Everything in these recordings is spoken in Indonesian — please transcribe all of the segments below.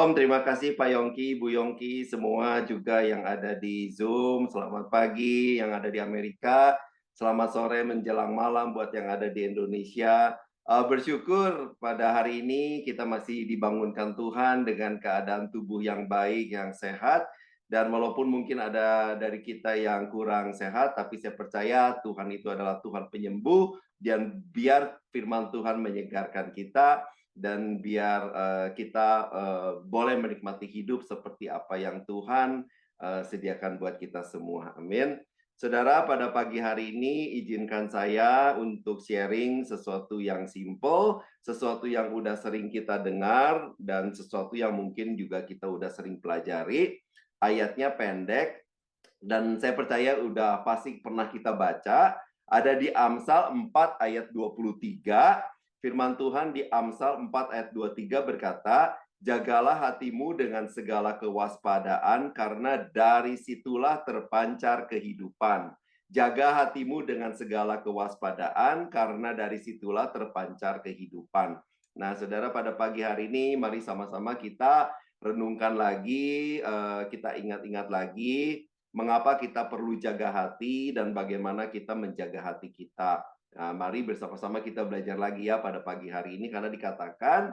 Shalom, terima kasih Pak Yongki, Bu Yongki, semua juga yang ada di Zoom. Selamat pagi yang ada di Amerika. Selamat sore menjelang malam buat yang ada di Indonesia. Bersyukur pada hari ini kita masih dibangunkan Tuhan dengan keadaan tubuh yang baik, yang sehat. Dan walaupun mungkin ada dari kita yang kurang sehat, tapi saya percaya Tuhan itu adalah Tuhan penyembuh. Dan biar firman Tuhan menyegarkan kita, dan biar kita boleh menikmati hidup seperti apa yang Tuhan sediakan buat kita semua. Amin. Saudara, pada pagi hari ini izinkan saya untuk sharing sesuatu yang simple, sesuatu yang udah sering kita dengar, dan sesuatu yang mungkin juga kita udah sering pelajari. Ayatnya pendek, dan saya percaya udah pasti pernah kita baca. Ada di Amsal 4 ayat 23. Firman Tuhan di Amsal 4 ayat 23 berkata, "Jagalah hatimu dengan segala kewaspadaan, karena dari situlah terpancar kehidupan." Jaga hatimu dengan segala kewaspadaan, karena dari situlah terpancar kehidupan. Nah, saudara, pada pagi hari ini, mari sama-sama kita renungkan lagi, kita ingat-ingat lagi, mengapa kita perlu jaga hati dan bagaimana kita menjaga hati kita. Nah, mari bersama-sama kita belajar lagi ya pada pagi hari ini, karena dikatakan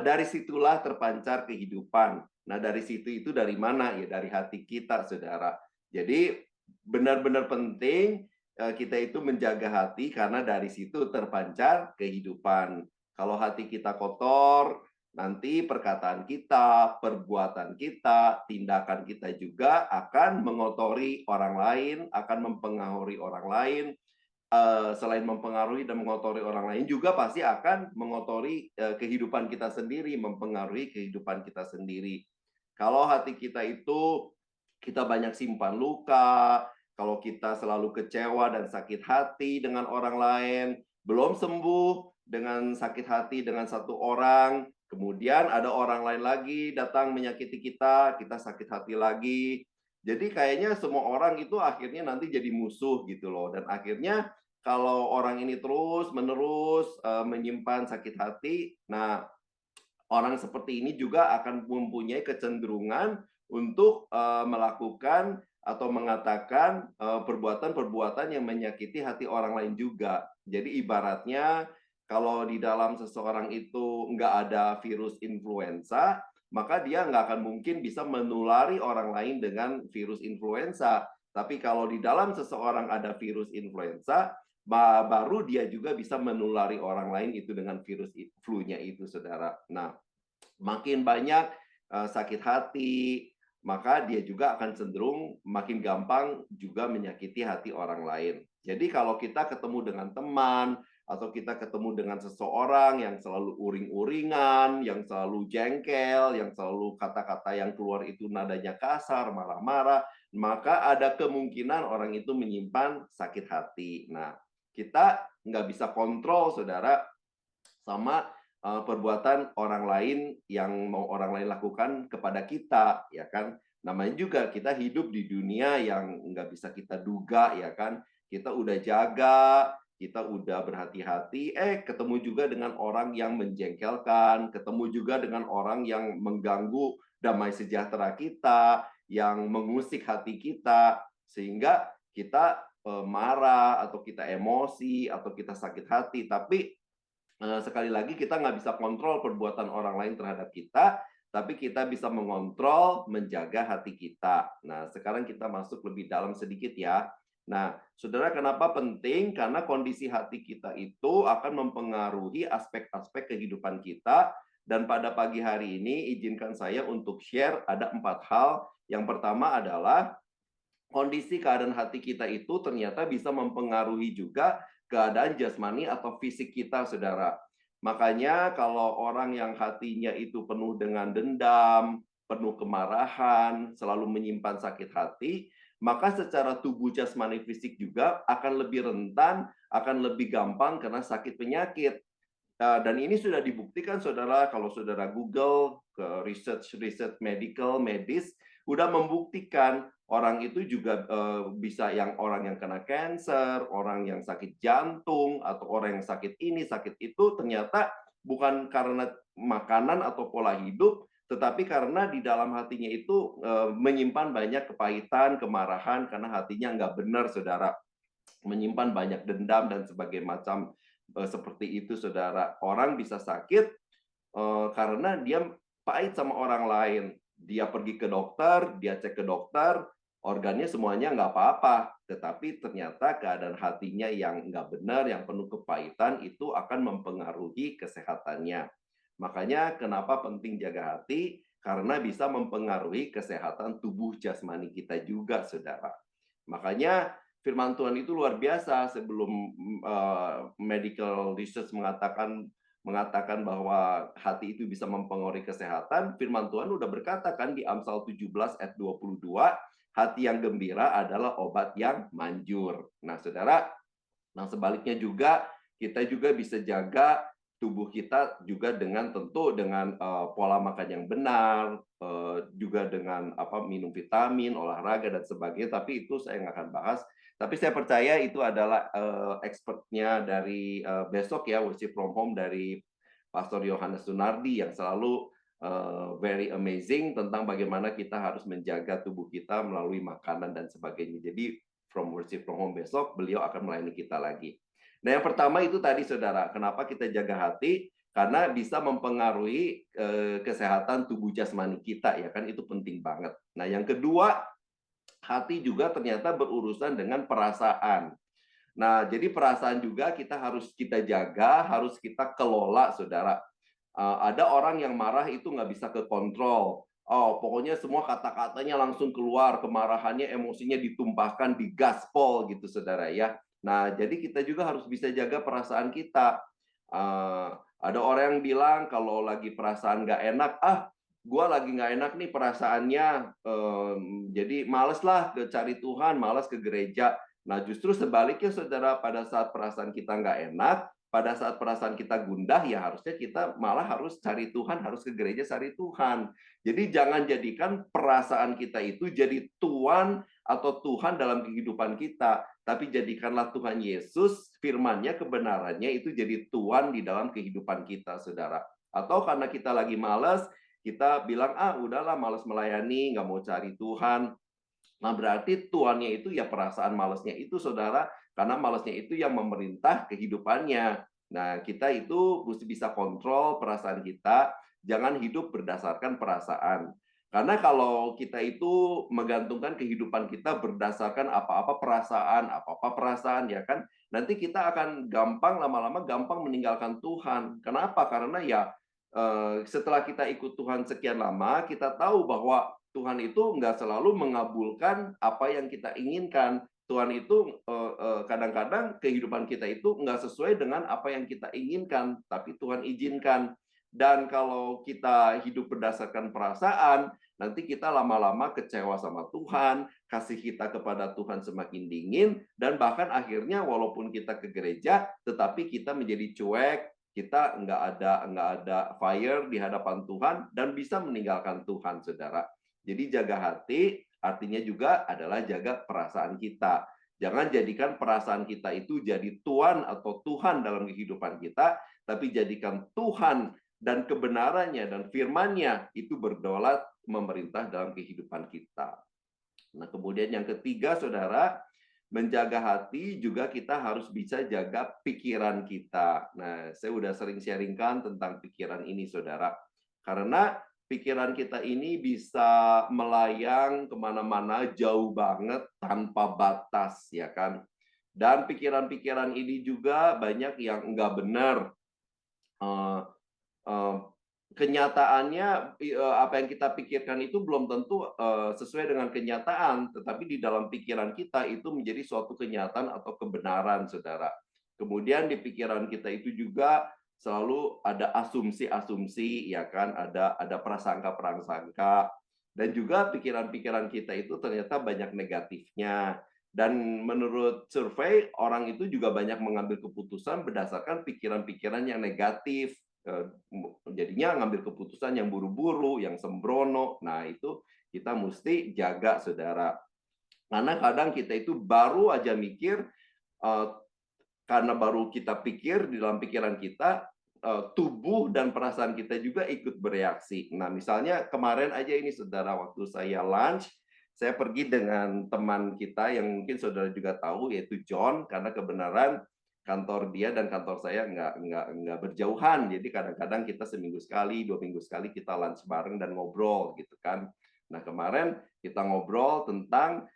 dari situlah terpancar kehidupan. Nah, dari situ itu dari mana? Ya dari hati kita, saudara. Jadi benar-benar penting kita itu menjaga hati, karena dari situ terpancar kehidupan. Kalau hati kita kotor, nanti perkataan kita, perbuatan kita, tindakan kita juga akan mengotori orang lain, akan mempengaruhi orang lain. Selain mempengaruhi dan mengotori orang lain, juga pasti akan mengotori kehidupan kita sendiri, mempengaruhi kehidupan kita sendiri. Kalau hati kita itu kita banyak simpan luka, kalau kita selalu kecewa dan sakit hati dengan orang lain, belum sembuh dengan sakit hati dengan satu orang, kemudian ada orang lain lagi datang menyakiti kita, kita sakit hati lagi. Jadi kayaknya semua orang itu akhirnya nanti jadi musuh gitu loh. Dan akhirnya kalau orang ini terus-menerus menyimpan sakit hati, nah orang seperti ini juga akan mempunyai kecenderungan untuk melakukan atau mengatakan perbuatan-perbuatan yang menyakiti hati orang lain juga. Jadi ibaratnya kalau di dalam seseorang itu nggak ada virus influenza, maka dia nggak akan mungkin bisa menulari orang lain dengan virus influenza. Tapi kalau di dalam seseorang ada virus influenza, baru dia juga bisa menulari orang lain itu dengan virus flu-nya itu, saudara. Nah, makin banyak sakit hati, maka dia juga akan cenderung makin gampang juga menyakiti hati orang lain. Jadi kalau kita ketemu dengan teman, atau kita ketemu dengan seseorang yang selalu uring-uringan, yang selalu jengkel, yang selalu kata-kata yang keluar itu nadanya kasar, marah-marah, maka ada kemungkinan orang itu menyimpan sakit hati. Nah, kita nggak bisa kontrol, saudara, sama perbuatan orang lain yang mau orang lain lakukan kepada kita, ya kan? Namanya juga kita hidup di dunia yang nggak bisa kita duga, ya kan? Kita udah jaga, kita udah berhati-hati, ketemu juga dengan orang yang menjengkelkan, ketemu juga dengan orang yang mengganggu damai sejahtera kita, yang mengusik hati kita, sehingga kita marah, atau kita emosi, atau kita sakit hati. Tapi sekali lagi kita nggak bisa kontrol perbuatan orang lain terhadap kita, tapi kita bisa mengontrol, menjaga hati kita. Nah, sekarang kita masuk lebih dalam sedikit ya. Nah, saudara, kenapa penting? Karena kondisi hati kita itu akan mempengaruhi aspek-aspek kehidupan kita. Dan pada pagi hari ini, izinkan saya untuk share ada 4 hal. Yang pertama adalah kondisi keadaan hati kita itu ternyata bisa mempengaruhi juga keadaan jasmani atau fisik kita, saudara. Makanya kalau orang yang hatinya itu penuh dengan dendam, penuh kemarahan, selalu menyimpan sakit hati, maka secara tubuh jasmani fisik juga akan lebih rentan, akan lebih gampang kena sakit penyakit. Dan ini sudah dibuktikan, saudara, kalau saudara Google ke research medical, medis, udah membuktikan orang itu juga bisa orang yang kena cancer, orang yang sakit jantung, atau orang yang sakit ini, sakit itu, ternyata bukan karena makanan atau pola hidup, tetapi karena di dalam hatinya itu menyimpan banyak kepahitan, kemarahan, karena hatinya nggak benar, saudara. Menyimpan banyak dendam dan sebagainya macam seperti itu, saudara. Orang bisa sakit karena dia pahit sama orang lain. Dia pergi ke dokter, dia cek ke dokter, organnya semuanya nggak apa-apa. Tetapi ternyata keadaan hatinya yang nggak benar, yang penuh kepahitan, itu akan mempengaruhi kesehatannya. Makanya kenapa penting jaga hati, karena bisa mempengaruhi kesehatan tubuh jasmani kita juga, saudara. Makanya firman Tuhan itu luar biasa. Sebelum medical research mengatakan bahwa hati itu bisa mempengaruhi kesehatan, firman Tuhan udah berkata kan di Amsal 17 ayat 22, hati yang gembira adalah obat yang manjur. Nah, saudara, nah sebaliknya juga, kita juga bisa jaga tubuh kita juga dengan pola makan yang benar, juga dengan minum vitamin, olahraga dan sebagainya. Tapi itu saya nggak akan bahas. Tapi saya percaya itu adalah expertnya dari besok ya, Worship from Home dari Pastor Yohanes Sunardi yang selalu very amazing tentang bagaimana kita harus menjaga tubuh kita melalui makanan dan sebagainya. Jadi from Worship from Home besok beliau akan melayani kita lagi. Nah, yang pertama itu tadi, saudara, kenapa kita jaga hati? Karena bisa mempengaruhi kesehatan tubuh jasmani kita, ya kan, itu penting banget. Nah, yang kedua, hati juga ternyata berurusan dengan perasaan. Nah, jadi perasaan juga harus kita jaga, harus kita kelola, saudara. Ada orang yang marah itu nggak bisa kekontrol. Oh, pokoknya semua kata-katanya langsung keluar, kemarahannya, emosinya ditumpahkan, digaspol gitu, saudara ya. Nah, jadi kita juga harus bisa jaga perasaan kita. Ada orang yang bilang kalau lagi perasaan nggak enak, gue lagi nggak enak nih perasaannya, jadi males lah cari Tuhan, males ke gereja. Nah, justru sebaliknya, saudara, pada saat perasaan kita nggak enak, pada saat perasaan kita gundah, ya harusnya kita malah harus cari Tuhan, harus ke gereja cari Tuhan. Jadi jangan jadikan perasaan kita itu jadi Tuhan atau Tuhan dalam kehidupan kita, tapi jadikanlah Tuhan Yesus, firman-Nya, kebenarannya itu jadi Tuhan di dalam kehidupan kita, saudara. Atau karena kita lagi malas, kita bilang, udahlah malas melayani, nggak mau cari Tuhan. Nah, berarti tuannya itu ya perasaan malasnya itu, saudara, karena malasnya itu yang memerintah kehidupannya. Nah, kita itu mesti bisa kontrol perasaan kita, jangan hidup berdasarkan perasaan. Karena kalau kita itu menggantungkan kehidupan kita berdasarkan apa-apa perasaan, ya kan, nanti kita akan lama-lama gampang meninggalkan Tuhan. Kenapa? Karena ya setelah kita ikut Tuhan sekian lama, kita tahu bahwa Tuhan itu nggak selalu mengabulkan apa yang kita inginkan. Tuhan itu kadang-kadang kehidupan kita itu nggak sesuai dengan apa yang kita inginkan, tapi Tuhan izinkan. Dan kalau kita hidup berdasarkan perasaan, nanti kita lama-lama kecewa sama Tuhan, kasih kita kepada Tuhan semakin dingin, dan bahkan akhirnya walaupun kita ke gereja, tetapi kita menjadi cuek, kita nggak ada fire di hadapan Tuhan, dan bisa meninggalkan Tuhan, saudara. Jadi jaga hati artinya juga adalah jaga perasaan kita. Jangan jadikan perasaan kita itu jadi tuan atau Tuhan dalam kehidupan kita, tapi jadikan Tuhan dan kebenarannya dan firman-Nya itu berdaulat memerintah dalam kehidupan kita. Nah, kemudian yang ketiga, saudara, menjaga hati juga kita harus bisa jaga pikiran kita. Nah, saya udah sering sharingkan tentang pikiran ini, saudara. Karena pikiran kita ini bisa melayang kemana-mana jauh banget tanpa batas, ya kan? Dan pikiran-pikiran ini juga banyak yang nggak benar. Kenyataannya, apa yang kita pikirkan itu belum tentu sesuai dengan kenyataan, tetapi di dalam pikiran kita itu menjadi suatu kenyataan atau kebenaran, saudara. Kemudian di pikiran kita itu juga selalu ada asumsi-asumsi, ya kan, ada prasangka-prasangka, dan juga pikiran-pikiran kita itu ternyata banyak negatifnya. Dan menurut survei, orang itu juga banyak mengambil keputusan berdasarkan pikiran-pikiran yang negatif. Jadinya ngambil keputusan yang buru-buru, yang sembrono. Nah, itu kita mesti jaga, saudara. Karena kadang kita itu baru aja mikir, karena baru kita pikir di dalam pikiran kita, tubuh dan perasaan kita juga ikut bereaksi. Nah, misalnya kemarin aja ini saudara, waktu saya lunch, saya pergi dengan teman kita yang mungkin saudara juga tahu, yaitu John, karena kebenaran kantor dia dan kantor saya nggak berjauhan. Jadi kadang-kadang kita seminggu sekali, 2 minggu sekali kita lunch bareng dan ngobrol gitu kan. Nah, kemarin kita ngobrol tentang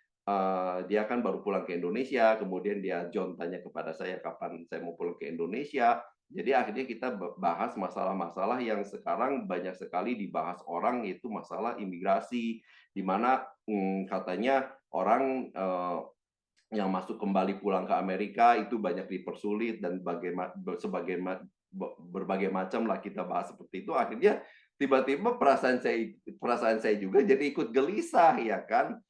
dia kan baru pulang ke Indonesia, kemudian John tanya kepada saya kapan saya mau pulang ke Indonesia. Jadi akhirnya kita bahas masalah-masalah yang sekarang banyak sekali dibahas orang, yaitu masalah imigrasi, di mana katanya orang yang masuk kembali pulang ke Amerika itu banyak dipersulit dan berbagai macam lah kita bahas seperti itu. Akhirnya tiba-tiba perasaan saya juga jadi ikut gelisah ya kan.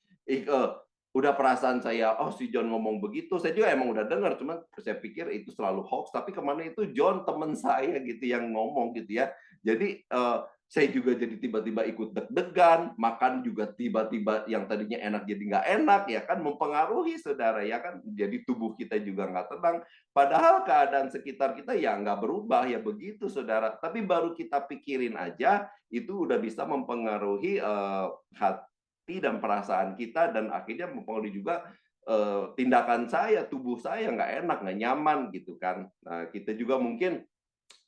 Udah perasaan saya, oh si John ngomong begitu, saya juga emang udah dengar, cuman saya pikir itu selalu hoax, tapi kemana itu John teman saya gitu yang ngomong gitu ya. Jadi saya juga jadi tiba-tiba ikut deg-degan, makan juga tiba-tiba yang tadinya enak jadi nggak enak ya kan, mempengaruhi saudara ya kan, jadi tubuh kita juga nggak tenang. Padahal keadaan sekitar kita ya nggak berubah ya begitu saudara, tapi baru kita pikirin aja itu udah bisa mempengaruhi hati dan perasaan kita dan akhirnya mempengaruhi juga tindakan saya, tubuh saya nggak enak, nggak nyaman gitu kan. Nah, kita juga mungkin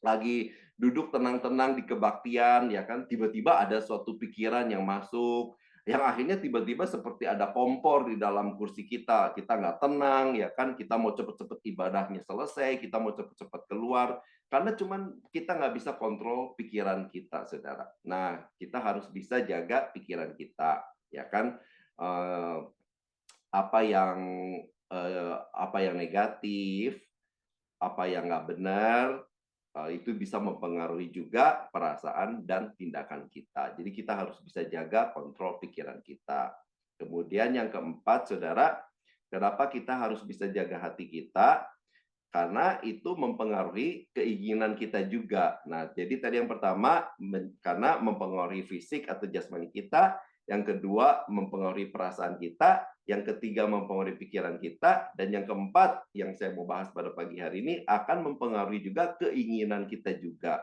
lagi duduk tenang-tenang di kebaktian ya kan, tiba-tiba ada suatu pikiran yang masuk, yang akhirnya tiba-tiba seperti ada kompor di dalam kursi kita nggak tenang ya kan, kita mau cepet-cepet ibadahnya selesai, kita mau cepet-cepet keluar, karena cuman kita nggak bisa kontrol pikiran kita saudara. Nah, kita harus bisa jaga pikiran kita ya kan. Eh, apa yang apa yang negatif, apa yang nggak benar, itu bisa mempengaruhi juga perasaan dan tindakan kita. Jadi kita harus bisa jaga kontrol pikiran kita. Kemudian yang keempat, saudara, kenapa kita harus bisa jaga hati kita? Karena itu mempengaruhi keinginan kita juga. Nah, jadi tadi yang pertama, karena mempengaruhi fisik atau jasmani kita. Yang kedua, mempengaruhi perasaan kita. Yang ketiga, mempengaruhi pikiran kita. Dan yang keempat, yang saya mau bahas pada pagi hari ini, akan mempengaruhi juga keinginan kita juga.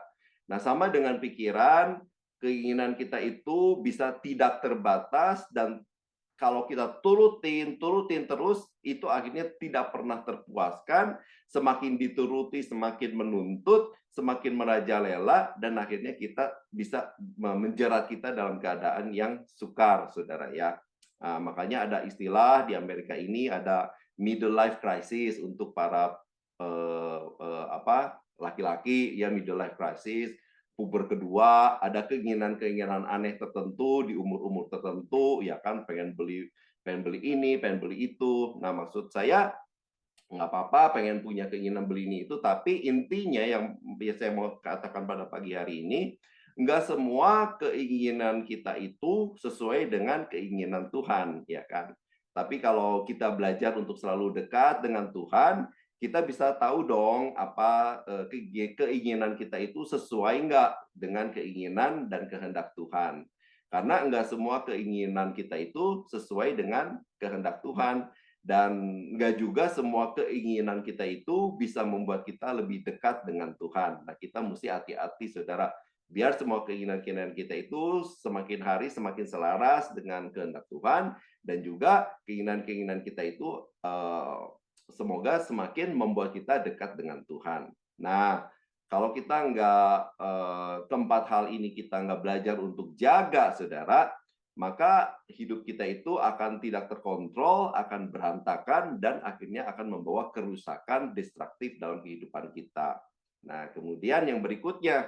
Nah, sama dengan pikiran, keinginan kita itu bisa tidak terbatas dan kalau kita turutin terus, itu akhirnya tidak pernah terpuaskan, semakin dituruti, semakin menuntut, semakin merajalela, dan akhirnya kita bisa menjerat kita dalam keadaan yang sukar, saudara ya. Makanya ada istilah di Amerika ini, ada middle life crisis untuk para laki-laki, ya middle life crisis, puber kedua, ada keinginan-keinginan aneh tertentu di umur-umur tertentu, ya kan, pengen beli ini, pengen beli itu. Nah, maksud saya nggak apa-apa pengen punya keinginan beli ini itu, tapi intinya yang saya mau katakan pada pagi hari ini, nggak semua keinginan kita itu sesuai dengan keinginan Tuhan, ya kan. Tapi kalau kita belajar untuk selalu dekat dengan Tuhan, kita bisa tahu dong apa keinginan kita itu sesuai nggak dengan keinginan dan kehendak Tuhan. Karena nggak semua keinginan kita itu sesuai dengan kehendak Tuhan. Dan nggak juga semua keinginan kita itu bisa membuat kita lebih dekat dengan Tuhan. Nah, kita mesti hati-hati, saudara. Biar semua keinginan-keinginan kita itu semakin hari semakin selaras dengan kehendak Tuhan. Dan juga keinginan-keinginan kita itu semoga semakin membuat kita dekat dengan Tuhan. Nah, kalau kita nggak keempat hal ini kita nggak belajar untuk jaga, saudara, maka hidup kita itu akan tidak terkontrol, akan berantakan, dan akhirnya akan membawa kerusakan destruktif dalam kehidupan kita. Nah, kemudian yang berikutnya,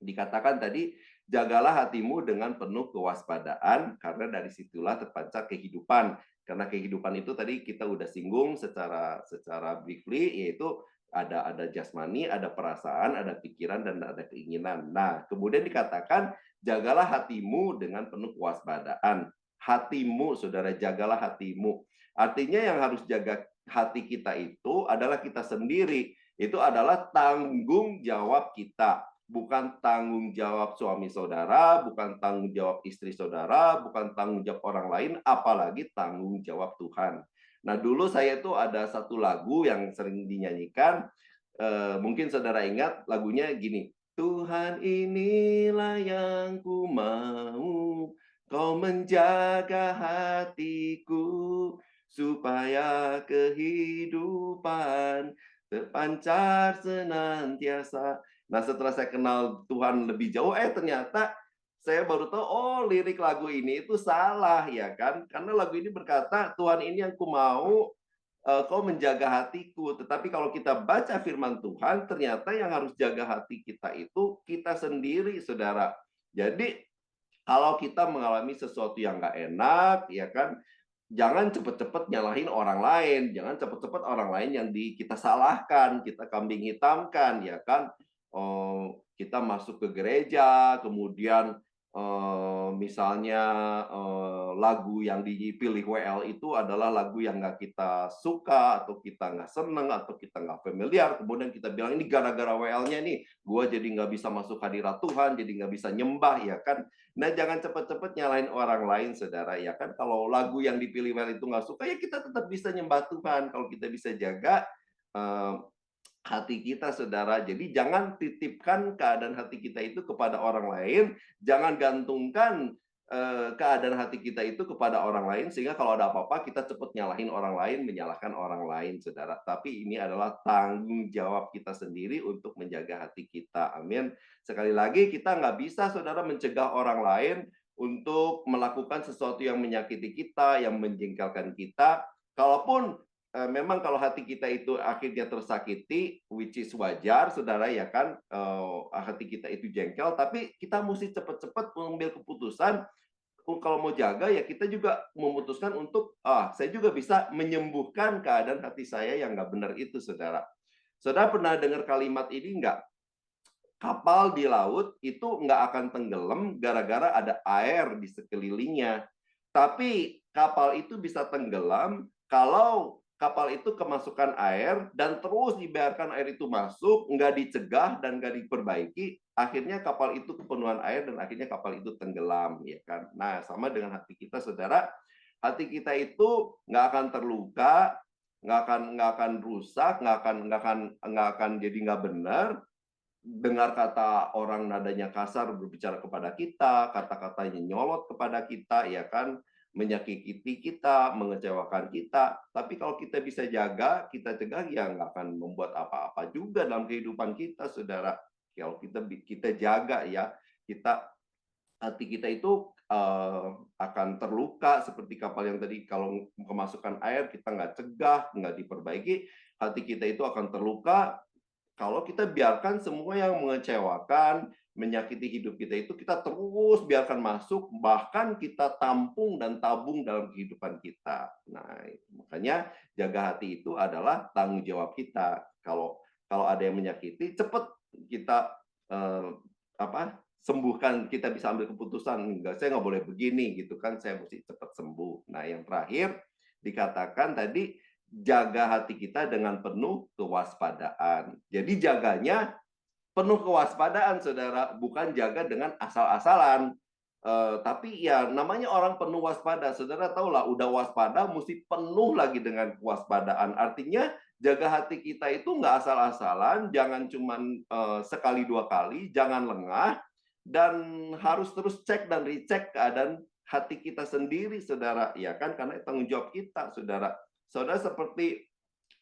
dikatakan tadi, jagalah hatimu dengan penuh kewaspadaan, karena dari situlah terpancar kehidupan. Karena kehidupan itu tadi kita udah singgung secara briefly, yaitu ada jasmani, ada perasaan, ada pikiran, dan ada keinginan. Nah, kemudian dikatakan, jagalah hatimu dengan penuh kewaspadaan. Hatimu, saudara, jagalah hatimu. Artinya yang harus jaga hati kita itu adalah kita sendiri. Itu adalah tanggung jawab kita. Bukan tanggung jawab suami saudara, bukan tanggung jawab istri saudara, bukan tanggung jawab orang lain, apalagi tanggung jawab Tuhan. Nah, dulu saya itu ada satu lagu yang sering dinyanyikan, Mungkin saudara ingat lagunya gini, Tuhan inilah yang ku mau, kau menjaga hatiku, supaya kehidupan terpancar senantiasa. Nah, setelah saya kenal Tuhan lebih jauh, ternyata saya baru tahu, oh lirik lagu ini itu salah ya kan. Karena lagu ini berkata, Tuhan ini yang ku mau, kau menjaga hatiku. Tetapi kalau kita baca firman Tuhan, ternyata yang harus jaga hati kita itu kita sendiri, saudara. Jadi, kalau kita mengalami sesuatu yang nggak enak, ya kan, jangan cepet-cepet nyalahin orang lain. Jangan cepet-cepet orang lain yang kita salahkan, kita kambing hitamkan, ya kan. Kita masuk ke gereja, kemudian misalnya lagu yang dipilih WL itu adalah lagu yang nggak kita suka, atau kita nggak seneng, atau kita nggak familiar, kemudian kita bilang, ini gara-gara WL-nya nih, gue jadi nggak bisa masuk hadirat Tuhan, jadi nggak bisa nyembah, ya kan. Nah, jangan cepet-cepet nyalain orang lain, saudara, ya kan. Kalau lagu yang dipilih WL itu nggak suka, ya kita tetap bisa nyembah Tuhan, kalau kita bisa jaga eh, hati kita, saudara. Jadi jangan titipkan keadaan hati kita itu kepada orang lain, jangan gantungkan keadaan hati kita itu kepada orang lain, sehingga kalau ada apa-apa kita cepat nyalahin orang lain, menyalahkan orang lain, saudara. Tapi ini adalah tanggung jawab kita sendiri untuk menjaga hati kita. Amin. Sekali lagi, kita nggak bisa, saudara, mencegah orang lain untuk melakukan sesuatu yang menyakiti kita, yang menjengkelkan kita. Kalaupun memang kalau hati kita itu akhirnya tersakiti, which is wajar, saudara, ya kan, hati kita itu jengkel, tapi kita mesti cepat-cepat mengambil keputusan. Kalau mau jaga, ya kita juga memutuskan untuk, saya juga bisa menyembuhkan keadaan hati saya yang nggak benar itu, saudara. Saudara pernah dengar kalimat ini nggak? Kapal di laut itu nggak akan tenggelam gara-gara ada air di sekelilingnya. Tapi kapal itu bisa tenggelam kalau kapal itu kemasukan air dan terus dibiarkan air itu masuk, nggak dicegah dan nggak diperbaiki, akhirnya kapal itu kepenuhan air dan akhirnya kapal itu tenggelam, ya kan. Nah, sama dengan hati kita, saudara. Hati kita itu nggak akan terluka, nggak akan rusak, nggak akan jadi nggak benar. Dengar kata orang nadanya kasar berbicara kepada kita, kata-katanya nyolot kepada kita, ya kan, menyakiti kita, mengecewakan kita. Tapi kalau kita bisa jaga, kita cegah, ya nggak akan membuat apa-apa juga dalam kehidupan kita, saudara. Kalau kita jaga, ya, hati kita itu akan terluka seperti kapal yang tadi, kalau kemasukan air kita nggak cegah, nggak diperbaiki, hati kita itu akan terluka. Kalau kita biarkan semua yang mengecewakan, menyakiti hidup kita itu kita terus biarkan masuk, bahkan kita tampung dan tabung dalam kehidupan kita. Nah, makanya jaga hati itu adalah tanggung jawab kita. Kalau ada yang menyakiti, cepat kita sembuhkan, kita bisa ambil keputusan, enggak, saya nggak boleh begini gitu kan, saya mesti cepat sembuh. Nah, yang terakhir dikatakan tadi, jaga hati kita dengan penuh kewaspadaan. Jadi jaganya penuh kewaspadaan, saudara, bukan jaga dengan asal-asalan. Tapi ya namanya orang penuh waspada, saudara tahulah, udah waspada mesti penuh lagi dengan kewaspadaan. Artinya jaga hati kita itu nggak asal-asalan, jangan cuman sekali dua kali, jangan lengah, dan harus terus cek dan recheck keadaan hati kita sendiri, saudara, ya kan, karena tanggung jawab kita, saudara. Saudara, seperti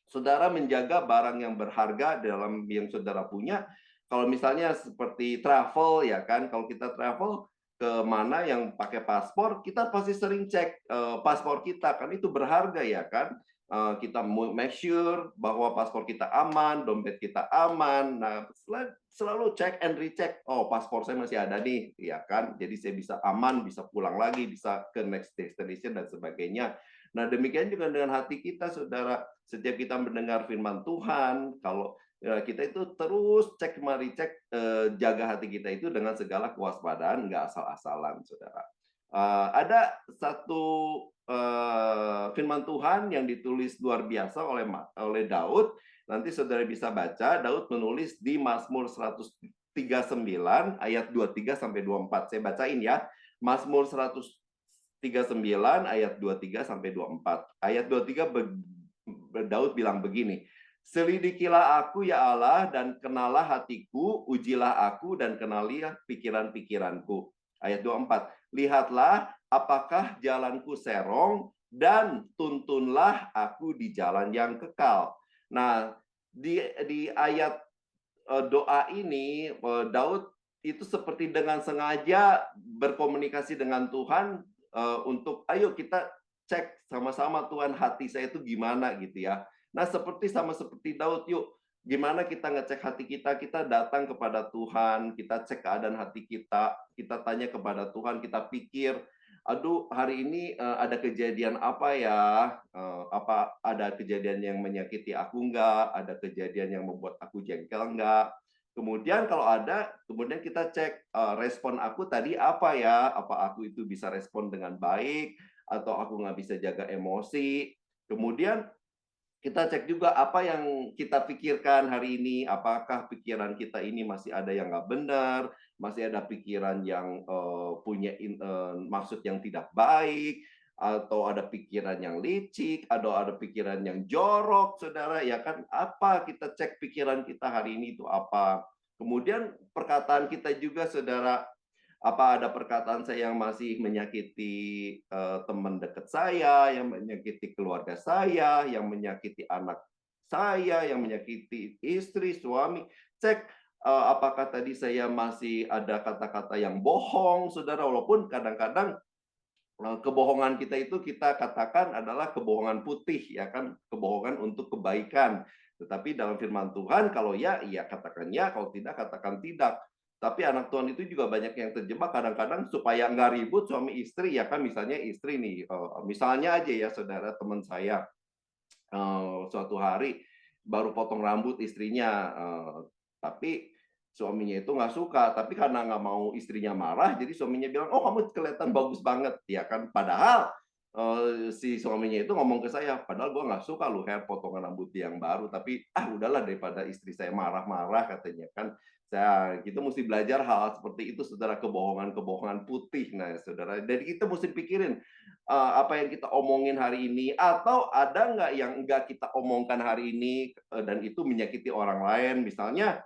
saudara menjaga barang yang berharga dalam yang saudara punya. Kalau misalnya seperti travel, ya kan, kalau kita travel ke mana yang pakai paspor, kita pasti sering cek paspor kita, kan itu berharga, ya kan. Kita make sure bahwa paspor kita aman, dompet kita aman. Nah, selalu cek and recheck. Oh, paspor saya masih ada nih, ya kan. Jadi saya bisa aman, bisa pulang lagi, bisa ke next destination dan sebagainya. Nah, demikian juga dengan hati kita, saudara. Setiap kita mendengar firman Tuhan, kalau kita itu terus cek mari cek, jaga hati kita itu dengan segala kewaspadaan, nggak asal-asalan, saudara. Ada satu firman Tuhan yang ditulis luar biasa oleh Daud. Nanti saudara bisa baca, Daud menulis di Mazmur 139 ayat 23 sampai 24. Saya bacain ya. Mazmur 139 ayat 23 sampai 24. Ayat 23 Daud bilang begini, Selidikilah aku ya Allah dan kenalah hatiku, ujilah aku dan kenalilah pikiran-pikiranku. Ayat 24. Lihatlah apakah jalanku serong dan tuntunlah aku di jalan yang kekal. Nah, di ayat doa ini Daud itu seperti dengan sengaja berkomunikasi dengan Tuhan untuk ayo kita cek sama-sama Tuhan hati saya itu gimana gitu ya. Nah, seperti Daud, yuk gimana kita ngecek hati kita, kita datang kepada Tuhan, kita cek keadaan hati kita tanya kepada Tuhan, kita pikir, aduh hari ini ada kejadian apa ya? Apa ada kejadian yang menyakiti aku enggak? Ada kejadian yang membuat aku jengkel enggak? Kemudian kalau ada, kemudian kita cek respon aku tadi apa ya? Apa aku itu bisa respon dengan baik? Atau aku nggak bisa jaga emosi? Kemudian kita cek juga apa yang kita pikirkan hari ini, apakah pikiran kita ini masih ada yang nggak benar, masih ada pikiran yang punya maksud yang tidak baik, atau ada pikiran yang licik, atau ada pikiran yang jorok, saudara, ya kan? Apa kita cek pikiran kita hari ini itu apa? Kemudian perkataan kita juga, saudara, apa ada perkataan saya yang masih menyakiti teman dekat saya, yang menyakiti keluarga saya, yang menyakiti anak saya, yang menyakiti istri, suami. Cek apakah tadi saya masih ada kata-kata yang bohong, saudara, walaupun kadang-kadang kebohongan kita itu kita katakan adalah kebohongan putih, ya kan, kebohongan untuk kebaikan. Tetapi dalam firman Tuhan, kalau ya, ya katakan ya, kalau tidak, katakan tidak. Tapi anak Tuhan itu juga banyak yang terjebak kadang-kadang supaya nggak ribut suami istri, ya kan, misalnya istri nih, misalnya aja ya saudara teman saya, suatu hari baru potong rambut istrinya, tapi suaminya itu nggak suka, tapi karena nggak mau istrinya marah, jadi suaminya bilang, "Oh, kamu kelihatan bagus banget." Ya kan, padahal si suaminya itu ngomong ke saya, "Padahal gua nggak suka lu hair potongan rambut yang baru, tapi udahlah daripada istri saya marah-marah," katanya kan. Kita mesti belajar hal seperti itu, saudara, kebohongan-kebohongan putih. Nah, saudara, jadi kita mesti pikirin apa yang kita omongin hari ini, atau ada nggak yang nggak kita omongkan hari ini dan itu menyakiti orang lain. Misalnya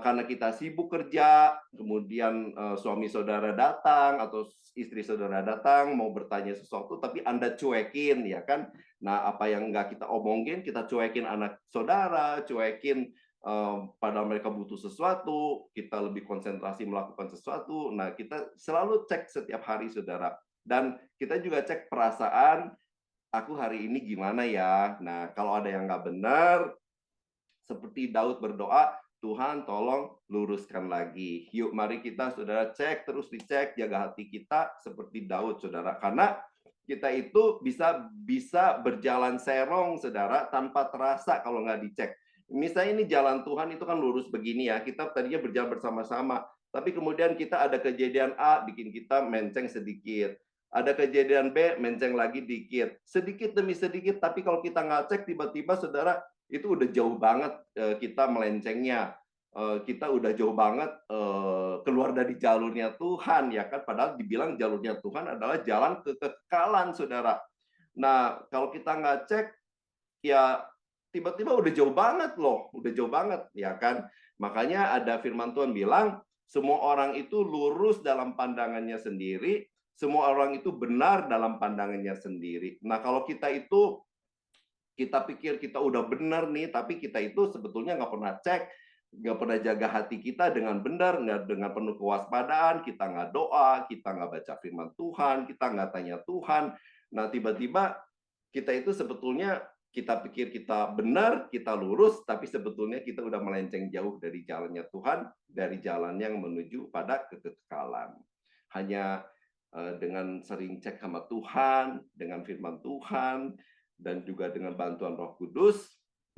karena kita sibuk kerja, kemudian suami saudara datang atau istri saudara datang mau bertanya sesuatu, tapi Anda cuekin, ya kan? Nah, apa yang nggak kita omongin, kita cuekin anak saudara, cuekin padahal mereka butuh sesuatu, kita lebih konsentrasi melakukan sesuatu. Nah, kita selalu cek setiap hari, saudara. Dan kita juga cek perasaan, aku hari ini gimana ya? Nah, kalau ada yang nggak benar, seperti Daud berdoa, Tuhan tolong luruskan lagi. Yuk mari kita, saudara, cek, terus dicek, jaga hati kita seperti Daud, saudara. Karena kita itu bisa berjalan serong, saudara, tanpa terasa kalau nggak dicek. Misalnya ini jalan Tuhan itu kan lurus begini ya, kita tadinya berjalan bersama-sama, tapi kemudian kita ada kejadian A, bikin kita menceng sedikit. Ada kejadian B, menceng lagi dikit. Sedikit demi sedikit, tapi kalau kita nggak cek, tiba-tiba, saudara, itu udah jauh banget kita melencengnya. Kita udah jauh banget keluar dari jalurnya Tuhan, ya kan? Padahal dibilang jalurnya Tuhan adalah jalan kekekalan, saudara. Nah, kalau kita nggak cek, ya tiba-tiba udah jauh banget loh, udah jauh banget, ya kan? Makanya ada firman Tuhan bilang, semua orang itu lurus dalam pandangannya sendiri, semua orang itu benar dalam pandangannya sendiri. Nah, kalau kita pikir kita udah benar nih, tapi kita itu sebetulnya nggak pernah cek, nggak pernah jaga hati kita dengan benar, nggak dengan penuh kewaspadaan, kita nggak doa, kita nggak baca firman Tuhan, kita nggak tanya Tuhan. Nah, tiba-tiba kita itu sebetulnya kita pikir kita benar, kita lurus, tapi sebetulnya kita udah melenceng jauh dari jalannya Tuhan, dari jalan yang menuju pada kekekalan. Hanya dengan sering cek sama Tuhan, dengan firman Tuhan, dan juga dengan bantuan Roh Kudus,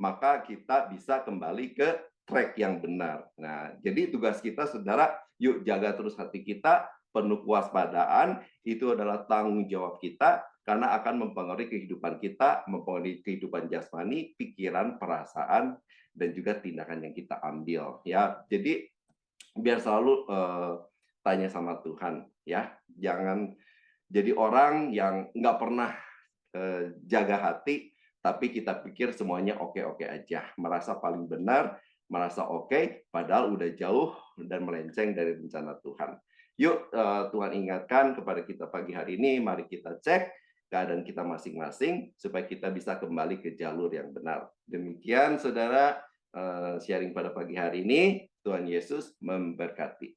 maka kita bisa kembali ke track yang benar. Nah, jadi tugas kita, saudara, yuk jaga terus hati kita, penuh kewaspadaan, itu adalah tanggung jawab kita, karena akan mempengaruhi kehidupan kita, mempengaruhi kehidupan jasmani, pikiran, perasaan, dan juga tindakan yang kita ambil. Ya, jadi biar selalu tanya sama Tuhan, ya, jangan jadi orang yang nggak pernah jaga hati, tapi kita pikir semuanya oke-oke aja, merasa paling benar, merasa oke, padahal udah jauh dan melenceng dari rencana Tuhan. Yuk, Tuhan ingatkan kepada kita pagi hari ini, mari kita cek keadaan kita masing-masing supaya kita bisa kembali ke jalur yang benar. Demikian saudara, sharing pada pagi hari ini. Tuhan Yesus memberkati.